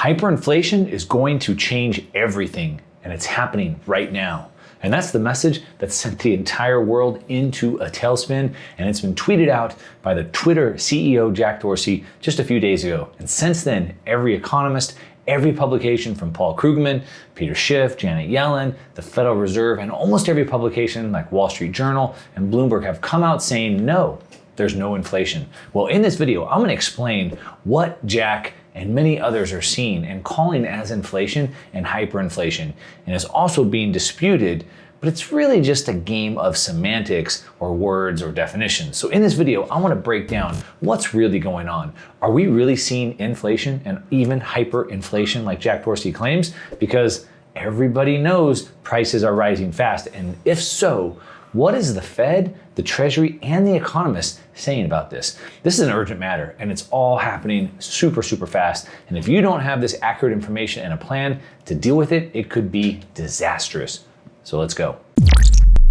Hyperinflation is going to change everything, and it's happening right now. And that's the message that sent the entire world into a tailspin, and it's been tweeted out by the Twitter CEO Jack Dorsey just a few days ago. And since then, every economist, every publication from Paul Krugman, Peter Schiff, Janet Yellen, the Federal Reserve, and almost every publication like Wall Street Journal and Bloomberg have come out saying, no, there's no inflation. Well, in this video, I'm gonna explain what Jack and many others are seeing and calling as inflation and hyperinflation. And it's also being disputed, but it's really just a game of semantics or words or definitions. So in this video, I wanna break down what's really going on. Are we really seeing inflation and even hyperinflation like Jack Dorsey claims? Because everybody knows prices are rising fast. And if so, what is the Fed, the Treasury, and the economists saying about this? This is an urgent matter, and it's all happening super fast. And if you don't have this accurate information and a plan to deal with it, it could be disastrous. So let's go.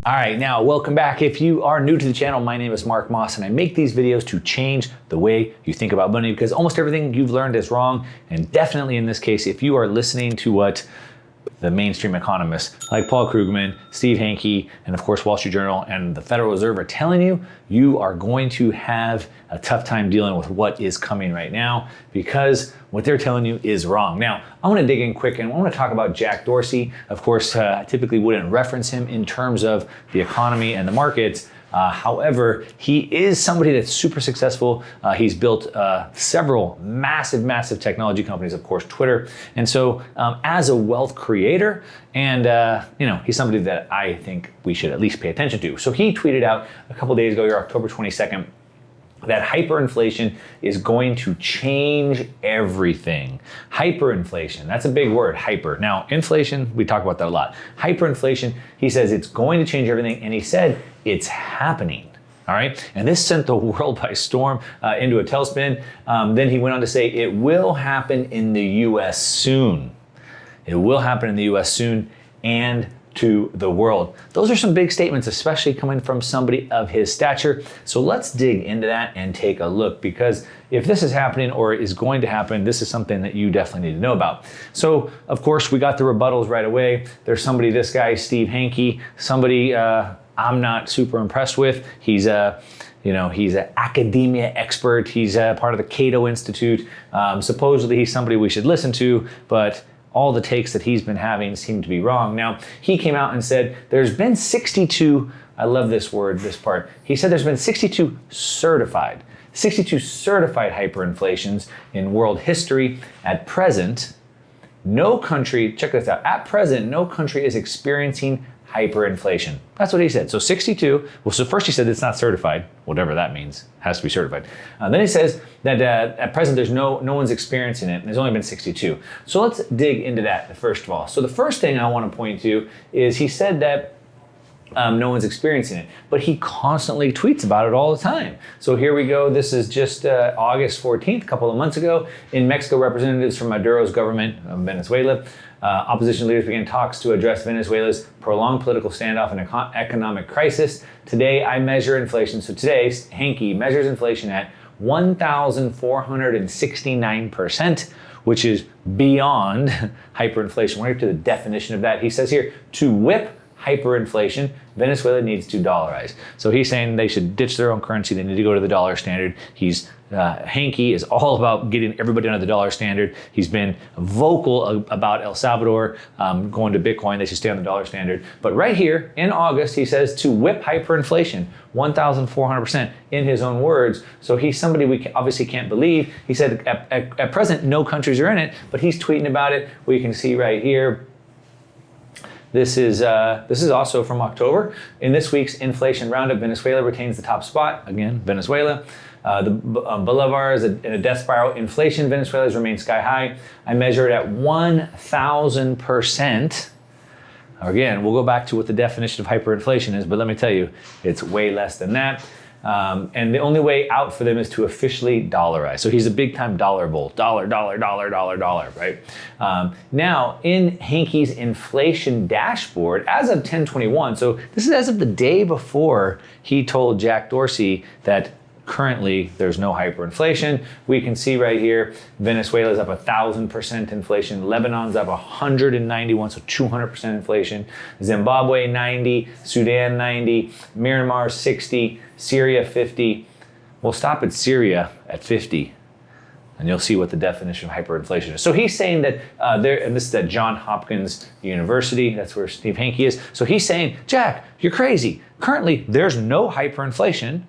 All right, now welcome back. If you are new to the channel, my name is Mark Moss, and I make these videos to change the way you think about money, because almost everything you've learned is wrong. And definitely in this case, if you are listening to what the mainstream economists like Paul Krugman, Steve Hanke, and of course Wall Street Journal and the Federal Reserve are telling you, you are going to have a tough time dealing with what is coming right now, because what they're telling you is wrong. Now, I want to dig in quick and I want to talk about Jack Dorsey. Of course, I typically wouldn't reference him in terms of the economy and the markets. However, he is somebody that's super successful. He's built several massive technology companies, of course, Twitter. And so as a wealth creator, and he's somebody that I think we should at least pay attention to. So he tweeted out a couple days ago, October 22nd, that hyperinflation is going to change everything. Hyperinflation, that's a big word, hyper. Now, inflation, we talk about that a lot. Hyperinflation, he says it's going to change everything, and he said it's happening. All right, and this sent the world by storm into a tailspin. Then he went on to say it will happen in the US soon. It will happen in the US soon and to the world. Those are some big statements, especially coming from somebody of his stature. So let's dig into that and take a look, because if this is happening or is going to happen, this is something that you definitely need to know about. So of course we got the rebuttals right away. There's somebody, this guy, Steve Hanke, somebody I'm not super impressed with. He's he's an academia expert. He's part of the Cato Institute. Supposedly he's somebody we should listen to, but all the takes that he's been having seem to be wrong. Now, he came out and said there's been 62, I love this word, this part. He said there's been 62 certified hyperinflations in world history. At present, no country, check this out, at present, no country is experiencing hyperinflation. That's what he said. So 62, well, so first he said it's not certified, whatever that means, has to be certified. Then he says that at present there's no one's experiencing it, and there's only been 62. So let's dig into that first of all. So the first thing I want to point to is he said that no one's experiencing it, but he constantly tweets about it all the time. So here we go. This is just August 14th, a couple of months ago. In Mexico, representatives from Maduro's government of Venezuela, opposition leaders began talks to address Venezuela's prolonged political standoff and economic crisis. Today, I measure inflation. So today, Hanke measures inflation at 1,469%, which is beyond hyperinflation. We're going to the definition of that. He says here, to whip hyperinflation, Venezuela needs to dollarize. So he's saying they should ditch their own currency. They need to go to the dollar standard. Hanke is all about getting everybody under the dollar standard. He's been vocal about El Salvador going to Bitcoin. They should stay on the dollar standard. But right here in August, he says to whip hyperinflation, 1,400% in his own words. So he's somebody we obviously can't believe. He said at present, no countries are in it, but he's tweeting about it. We can see right here. This is also from October. In this week's inflation roundup, Venezuela retains the top spot. Again, Venezuela. The Bolivar is in a death spiral. Inflation in Venezuela has remained sky high. I measure it at 1,000%. Again, we'll go back to what the definition of hyperinflation is, but let me tell you, it's way less than that. And the only way out for them is to officially dollarize. So he's a big time dollar bull. Dollar, right? Now, in Hanke's inflation dashboard, as of 10/21, so this is as of the day before he told Jack Dorsey that Currently, there's no hyperinflation. We can see right here, Venezuela's up 1,000% inflation. Lebanon's up 191, so 200% inflation. Zimbabwe 90, Sudan 90, Myanmar 60, Syria 50. We'll stop at Syria at 50, and you'll see what the definition of hyperinflation is. So he's saying that and this is at Johns Hopkins University, that's where Steve Hanke is. So he's saying, Jack, you're crazy. Currently, there's no hyperinflation.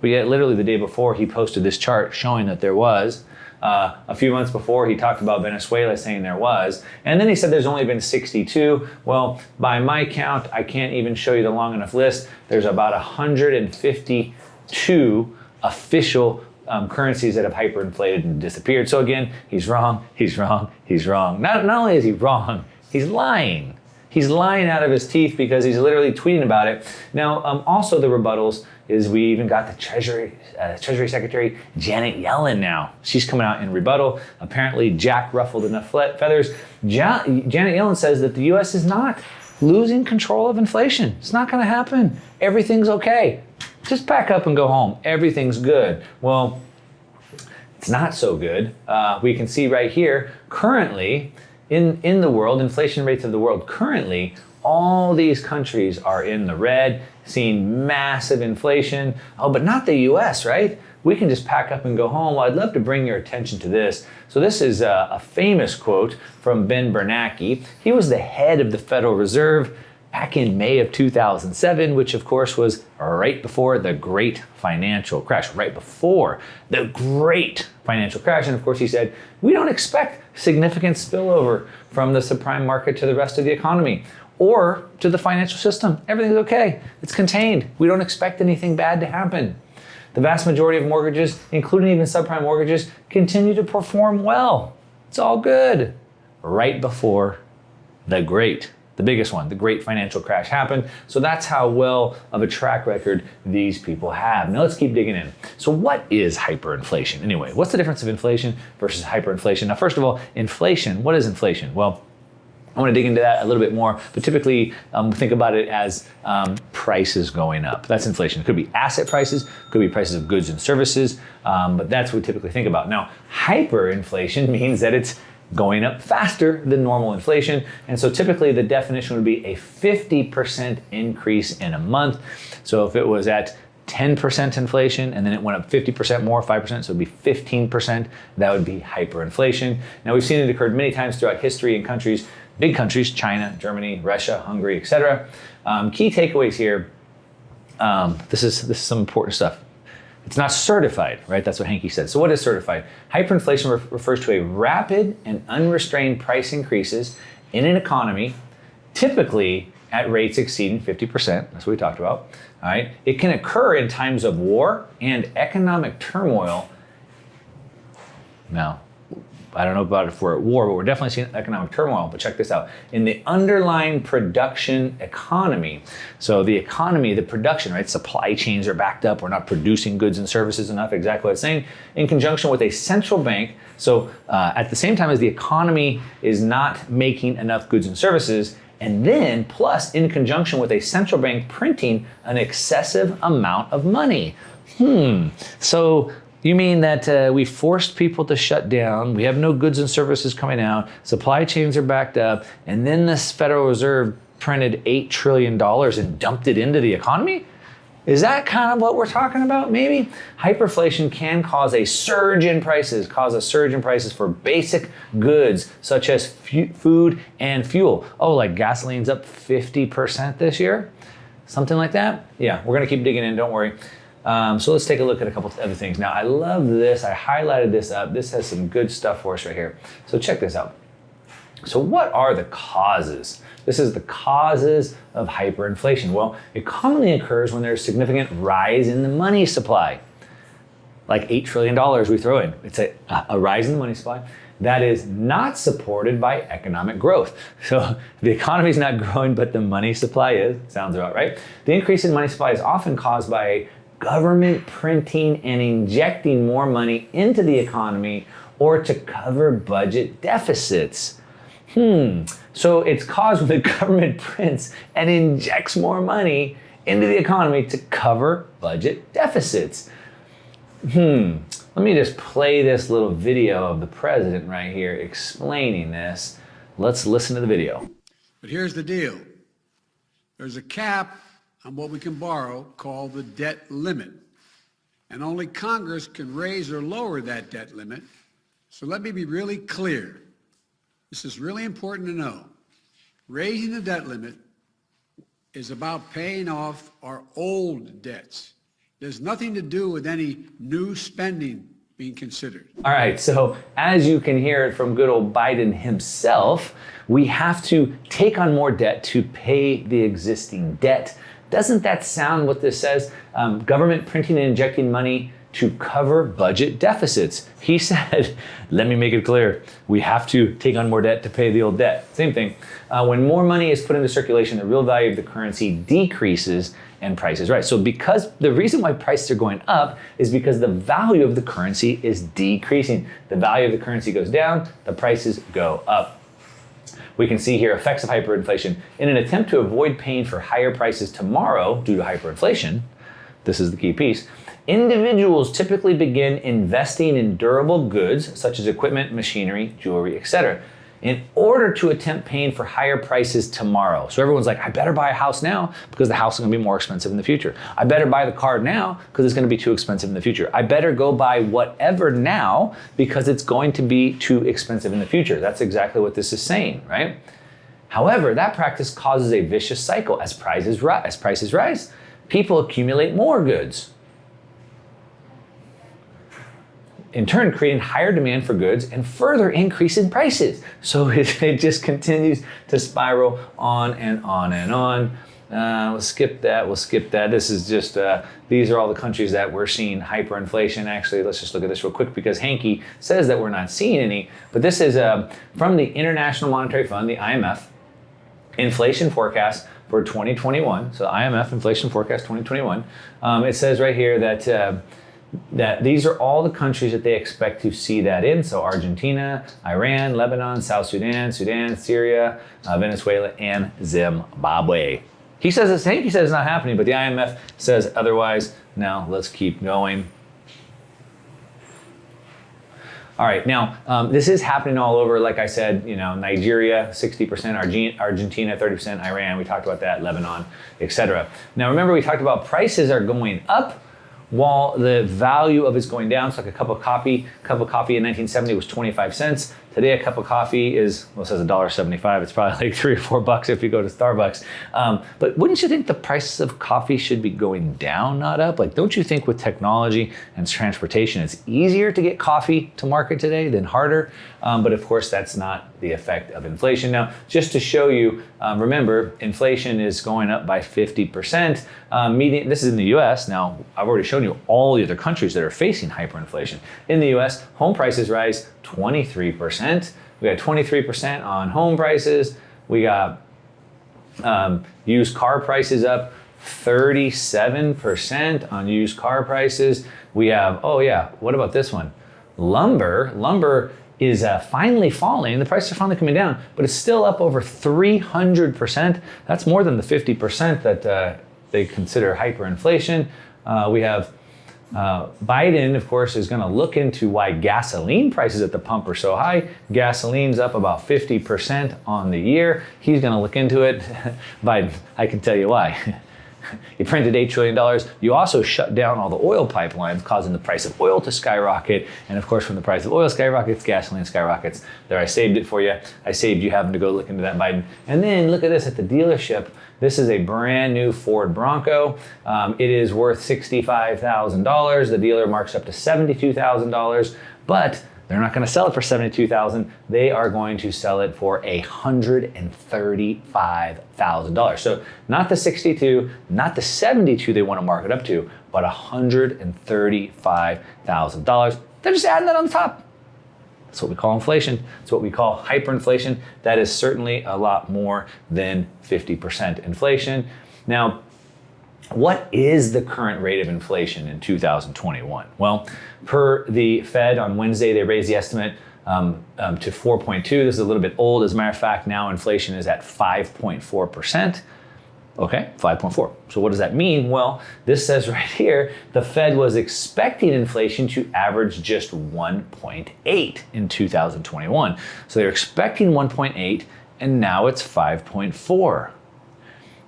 But yet literally the day before he posted this chart showing that there was. A few months before he talked about Venezuela saying there was. And then he said there's only been 62. Well, by my count, I can't even show you the long enough list. There's about 152 official currencies that have hyperinflated and disappeared. So again, he's wrong, he's wrong, he's wrong. Not only is he wrong, he's lying. He's lying out of his teeth because he's literally tweeting about it. Now, also the rebuttals is we even got the Treasury Secretary Janet Yellen now. She's coming out in rebuttal. Apparently Jack ruffled enough feathers. Janet Yellen says that the US is not losing control of inflation. It's not gonna happen. Everything's okay. Just pack up and go home. Everything's good. Well, it's not so good. We can see right here, currently, in the world, inflation rates of the world currently, all these countries are in the red, seeing massive inflation. Oh, but not the US, right? We can just pack up and go home. Well, I'd love to bring your attention to this. So this is a famous quote from Ben Bernanke. He was the head of the Federal Reserve back in May of 2007, which of course was right before the great financial crash, right before the great financial crash. And of course he said, we don't expect significant spillover from the subprime market to the rest of the economy or to the financial system. Everything's okay. It's contained. We don't expect anything bad to happen. The vast majority of mortgages, including even subprime mortgages, continue to perform well. It's all good. Right before the biggest one, the great financial crash happened. So that's how well of a track record these people have. Now let's keep digging in. So what is hyperinflation? Anyway, what's the difference of inflation versus hyperinflation? Now, first of all, inflation, what is inflation? Well, I want to dig into that a little bit more, but typically think about it as prices going up. That's inflation. It could be asset prices, could be prices of goods and services, but that's what we typically think about. Now, hyperinflation means that it's going up faster than normal inflation. And so typically the definition would be a 50% increase in a month. So if it was at 10% inflation and then it went up 50% more, 5%, so it'd be 15%, that would be hyperinflation. Now we've seen it occurred many times throughout history in countries, big countries, China, Germany, Russia, Hungary, etc. Key takeaways here, this is some important stuff. It's not certified, right? That's what Hanke said. So what is certified? Hyperinflation refers to a rapid and unrestrained price increases in an economy, typically at rates exceeding 50%. That's what we talked about. All right. It can occur in times of war and economic turmoil. Now, I don't know about if we're at war, but we're definitely seeing economic turmoil. But check this out. In the underlying production economy, so the economy, the production, right? Supply chains are backed up. We're not producing goods and services enough, exactly what it's saying, in conjunction with a central bank. So at the same time as the economy is not making enough goods and services, and then plus in conjunction with a central bank printing an excessive amount of money. So you mean that we forced people to shut down, we have no goods and services coming out, supply chains are backed up, and then this Federal Reserve printed $8 trillion and dumped it into the economy? Is that kind of what we're talking about, maybe? Hyperinflation can cause a surge in prices, for basic goods such as food and fuel. Oh, like gasoline's up 50% this year? Something like that? Yeah, we're gonna keep digging in, don't worry. So let's take a look at a couple of other things. Now, I love this. I highlighted this up. This has some good stuff for us right here. So check this out. So what are the causes? This is the causes of hyperinflation. Well, it commonly occurs when there's significant rise in the money supply. Like $8 trillion we throw in. It's a rise in the money supply that is not supported by economic growth. So the economy is not growing, but the money supply is. Sounds about right. The increase in money supply is often caused by government printing and injecting more money into the economy or to cover budget deficits. So it's caused when the government prints and injects more money into the economy to cover budget deficits. Let me just play this little video of the president right here explaining this. Let's listen to the video. But here's the deal. There's a cap on what we can borrow called the debt limit. And only Congress can raise or lower that debt limit. So let me be really clear. This is really important to know. Raising the debt limit is about paying off our old debts. There's nothing to do with any new spending being considered. All right, so as you can hear from good old Biden himself, we have to take on more debt to pay the existing debt. Doesn't that sound what this says? Government printing and injecting money to cover budget deficits. He said, let me make it clear, we have to take on more debt to pay the old debt. Same thing. When more money is put into circulation, the real value of the currency decreases and prices rise. So because the reason why prices are going up is because the value of the currency is decreasing. The value of the currency goes down, the prices go up. We can see here effects of hyperinflation. In an attempt to avoid paying for higher prices tomorrow due to hyperinflation, this is the key piece, individuals typically begin investing in durable goods such as equipment, machinery, jewelry, etc. in order to attempt paying for higher prices tomorrow. So everyone's like, I better buy a house now because the house is gonna be more expensive in the future. I better buy the car now because it's gonna be too expensive in the future. I better go buy whatever now because it's going to be too expensive in the future. That's exactly what this is saying, right? However, that practice causes a vicious cycle. As prices rise, people accumulate more goods, in turn creating higher demand for goods and further increasing prices. So it just continues to spiral on and on and on. We'll skip that. This is just, these are all the countries that we're seeing hyperinflation. Actually, let's just look at this real quick because Hanke says that we're not seeing any, but this is from the International Monetary Fund, the IMF, inflation forecast for 2021. So IMF inflation forecast 2021. It says right here that these are all the countries that they expect to see that in. So Argentina, Iran, Lebanon, South Sudan, Syria, Venezuela, and Zimbabwe. He says it's not happening, but the IMF says otherwise. Now let's keep going. All right, now this is happening all over. Like I said, Nigeria, 60%, Argentina, 30%, Iran, we talked about that, Lebanon, etc. Now remember, we talked about prices are going up while the value of it's going down. So like a cup of coffee in 1970 was 25 cents. Today, a cup of coffee is, well, it says $1.75. It's probably like $3 or $4 if you go to Starbucks. But wouldn't you think the prices of coffee should be going down, not up? Like, don't you think with technology and transportation, it's easier to get coffee to market today than harder? But of course, that's not the effect of inflation. Now, just to show you, remember, inflation is going up by 50%. This is in the US. Now, I've already shown you all the other countries that are facing hyperinflation. In the US, home prices rise 23%. We got 23% on home prices. We got used car prices up 37% on used car prices. We have, what about this one? Lumber is finally falling. The prices are finally coming down, but it's still up over 300%. That's more than the 50% that they consider hyperinflation. We have Biden, of course, is going to look into why gasoline prices at the pump are so high. Gasoline's up about 50% on the year. He's going to look into it. Biden, I can tell you why. You printed $8 trillion. You also shut down all the oil pipelines, causing the price of oil to skyrocket. And of course, when the price of oil skyrockets, gasoline skyrockets. There, I saved it for you. I saved you having to go look into that, Biden. And then look at this at the dealership. This is a brand new Ford Bronco. It is worth $65,000. The dealer marks up to $72,000, but they're not going to sell it for $72,000. They are going to sell it for $135,000. So not the 62, not the 72 they want to mark it up to, but $135,000. They're just adding that on the top. That's what we call inflation. It's what we call hyperinflation. That is certainly a lot more than 50% inflation. Now, what is the current rate of inflation in 2021? Well, per the Fed on Wednesday, they raised the estimate to 4.2. This is a little bit old. As a matter of fact, now inflation is at 5.4%. Okay, 5.4. So what does that mean? Well, this says right here, the Fed was expecting inflation to average just 1.8 in 2021. So they're expecting 1.8 and now it's 5.4.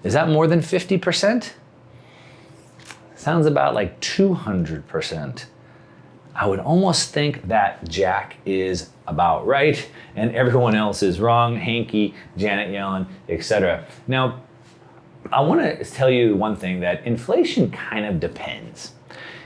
Is that more than 50%? Sounds about like 200%. I would almost think that Jack is about right and everyone else is wrong, Hanke, Janet Yellen, etc. Now, I want to tell you one thing, that inflation kind of depends.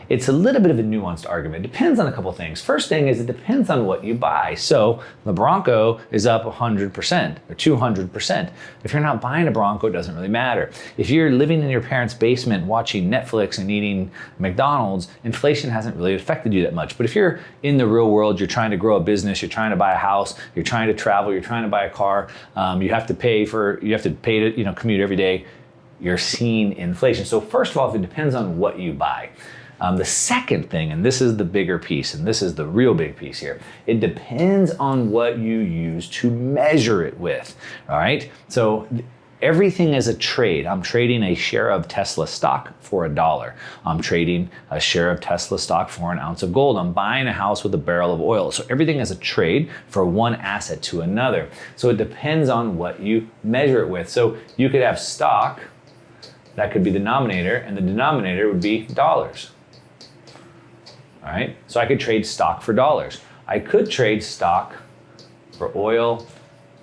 It's a little bit of a nuanced argument. It depends on a couple things. First thing is it depends on what you buy. So the Bronco is up 100% or 200%. If you're not buying a Bronco, it doesn't really matter. If you're living in your parents' basement watching Netflix and eating McDonald's, inflation hasn't really affected you that much. But if you're in the real world, you're trying to grow a business, you're trying to buy a house, you're trying to travel, you're trying to buy a car, you have to pay to commute every day, you're seeing inflation. So first of all, it depends on what you buy. The second thing, and this is the bigger piece, and this is the real big piece here, it depends on what you use to measure it with, all right? So everything is a trade. I'm trading a share of Tesla stock for $1. I'm trading a share of Tesla stock for an ounce of gold. I'm buying a house with a barrel of oil. So everything is a trade for one asset to another. So it depends on what you measure it with. So you could have stock, that could be the denominator, and the denominator would be dollars. All right, so I could trade stock for dollars. I could trade stock for oil,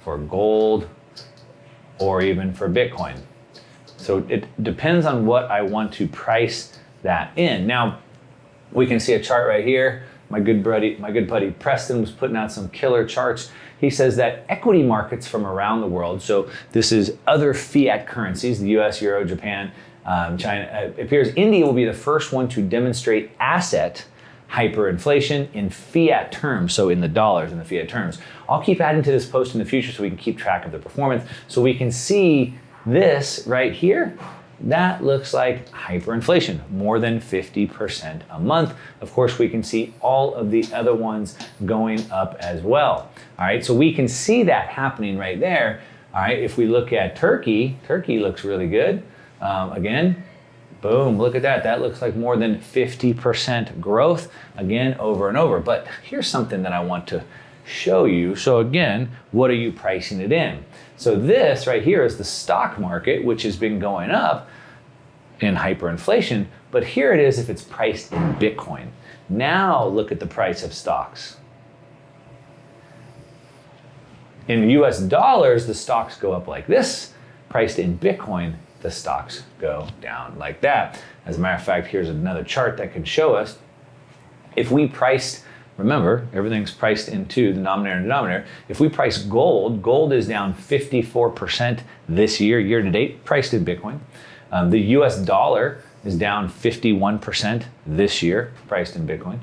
for gold, or even for Bitcoin. So it depends on what I want to price that in. Now, we can see a chart right here. My good buddy Preston was putting out some killer charts. He says that equity markets from around the world, so this is other fiat currencies, the US, Euro, Japan, China, it appears India will be the first one to demonstrate asset hyperinflation in fiat terms, so in the dollars, in the fiat terms. I'll keep adding to this post in the future so we can keep track of the performance. So we can see this right here. That looks like hyperinflation, more than 50% a month. Of course, we can see all of the other ones going up as well. All right, so we can see that happening right there. All right, if we look at Turkey, Turkey looks really good. Again, boom, look at that. That looks like more than 50% growth, again, over and over. But here's something that I want to show you. So again, what are you pricing it in? So this right here is the stock market, which has been going up in hyperinflation. But here it is if it's priced in Bitcoin. Now look at the price of stocks. In US dollars, the stocks go up like this. Priced in Bitcoin, the stocks go down like that. As a matter of fact, here's another chart that can show us if we priced, remember, everything's priced into the denominator and denominator. If we price gold, gold is down 54% this year to date, priced in Bitcoin. The US dollar is down 51% this year, priced in Bitcoin.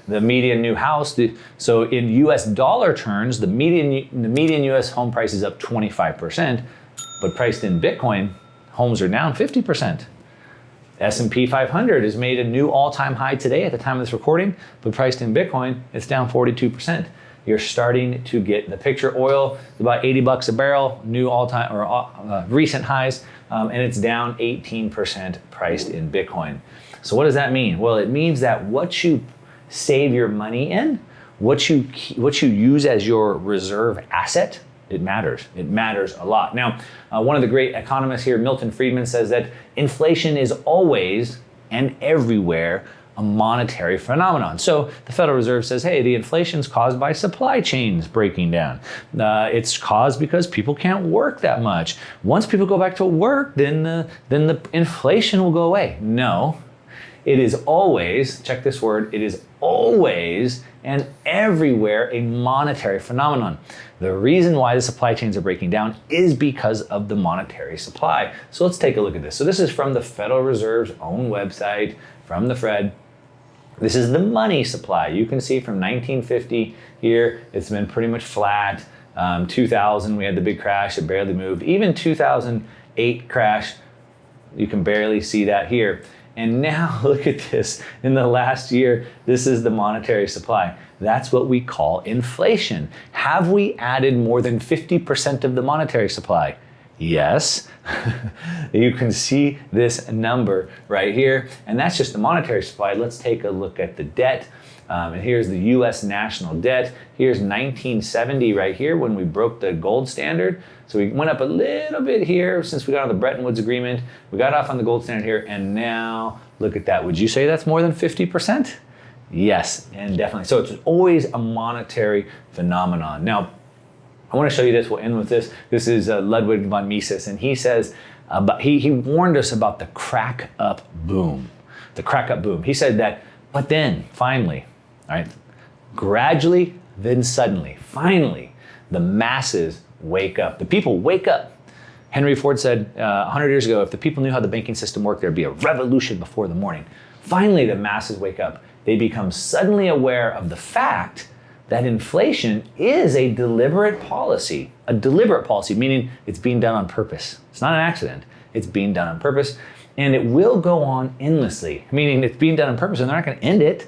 The median new house, so in US dollar terms, the median US home price is up 25%. But priced in Bitcoin, homes are down 50%. S&P 500 has made a new all-time high today at the time of this recording, but priced in Bitcoin, it's down 42%. You're starting to get the picture. Oil is about $80 a barrel, new all-time or recent highs, and it's down 18% priced in Bitcoin. So what does that mean? Well, it means that what you save your money in, what you use as your reserve asset, it matters. It matters a lot. Now, one of the great economists here, Milton Friedman, says that inflation is always and everywhere a monetary phenomenon. So the Federal Reserve says, hey, the inflation's caused by supply chains breaking down. It's caused because people can't work that much. Once people go back to work, then the inflation will go away. No, it is always, check this word, it is always and everywhere a monetary phenomenon. The reason why the supply chains are breaking down is because of the monetary supply. So let's take a look at this. So this is from the Federal Reserve's own website, from the Fed. This is the money supply. You can see from 1950 here, it's been pretty much flat. 2000, we had the big crash, it barely moved. Even 2008 crash, you can barely see that here. And now look at this, in the last year, this is the monetary supply. That's what we call inflation. Have we added more than 50% of the monetary supply? Yes. You can see this number right here, and that's just the monetary supply. Let's take a look at the debt. And here's the US national debt. Here's 1970 right here when we broke the gold standard. So we went up a little bit here since we got on the Bretton Woods Agreement. We got off on the gold standard here, and now look at that. Would you say that's more than 50%? Yes, and definitely. So it's always a monetary phenomenon. Now, I want to show you this. We'll end with this. This is Ludwig von Mises, and he says, he warned us about the crack up boom. The crack up boom. He said that, but then finally, all right, gradually, then suddenly, finally, the masses wake up. The people wake up. Henry Ford said 100 years ago, if the people knew how the banking system worked, there'd be a revolution before the morning. Finally, the masses wake up. They become suddenly aware of the fact that inflation is a deliberate policy. A deliberate policy, meaning it's being done on purpose. It's not an accident. It's being done on purpose, and it will go on endlessly, meaning it's being done on purpose, and they're not going to end it.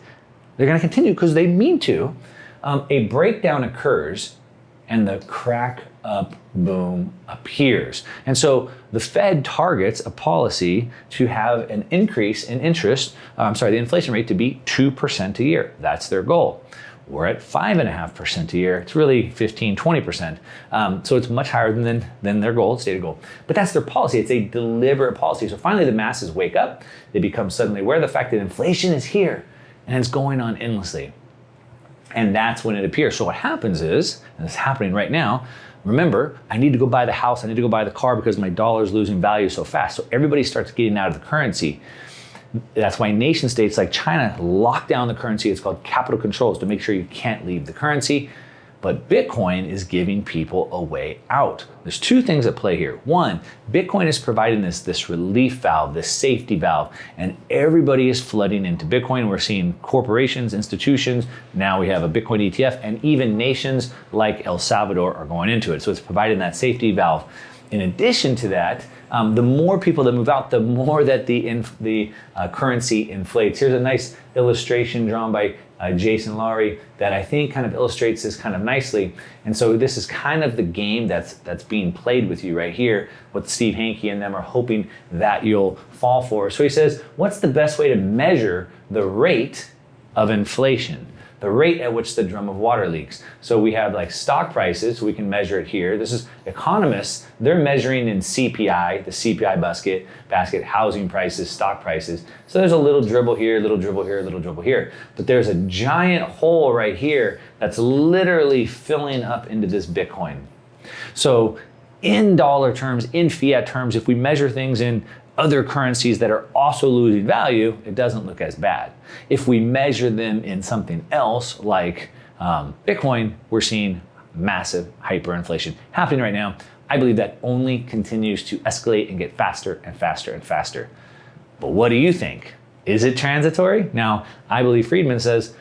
They're going to continue because they mean to. A breakdown occurs, and the crack up boom appears. And so the Fed targets a policy to have an increase in interest, the inflation rate to be 2% a year. That's their goal. We're at 5.5% a year. It's really 15, 20%. So it's much higher than their goal, stated goal. But that's their policy. It's a deliberate policy. So finally the masses wake up. They become suddenly aware of the fact that inflation is here and it's going on endlessly. And that's when it appears. So what happens is, and it's happening right now, remember, I need to go buy the house, I need to go buy the car because my dollar is losing value so fast. So everybody starts getting out of the currency. That's why nation states like China lock down the currency. It's called capital controls to make sure you can't leave the currency. But Bitcoin is giving people a way out. There's two things at play here. One, Bitcoin is providing this relief valve, this safety valve, and everybody is flooding into Bitcoin. We're seeing corporations, institutions, now we have a Bitcoin ETF, and even nations like El Salvador are going into it. So it's providing that safety valve. In addition to that, the more people that move out, the more that the currency inflates. Here's a nice illustration drawn by Jason Lowry that I think kind of illustrates this kind of nicely. And so this is kind of the game that's being played with you right here, what Steve Hanke and them are hoping that you'll fall for. So he says, what's the best way to measure the rate of inflation? The rate at which the drum of water leaks. So we have like stock prices, so we can measure it here. This is economists, they're measuring in CPI, the CPI basket, housing prices, stock prices. So there's a little dribble here, little dribble here, little dribble here. But there's a giant hole right here that's literally filling up into this Bitcoin. So in dollar terms, in fiat terms, if we measure things in other currencies that are also losing value, it doesn't look as bad. If we measure them in something else like Bitcoin, we're seeing massive hyperinflation happening right now. I believe that only continues to escalate and get faster and faster and faster. But what do you think? Is it transitory? Now, I believe Friedman says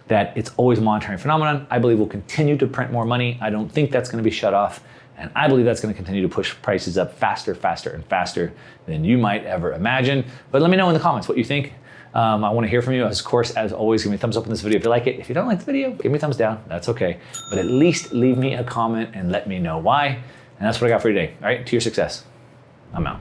that it's always a monetary phenomenon. I believe we'll continue to print more money. I don't think that's going to be shut off. And I believe that's going to continue to push prices up faster, faster, and faster than you might ever imagine. But let me know in the comments what you think. I want to hear from you. Of course, as always, give me a thumbs up on this video if you like it. If you don't like the video, give me a thumbs down. That's okay. But at least leave me a comment and let me know why. And that's what I got for you today. All right, to your success. I'm out.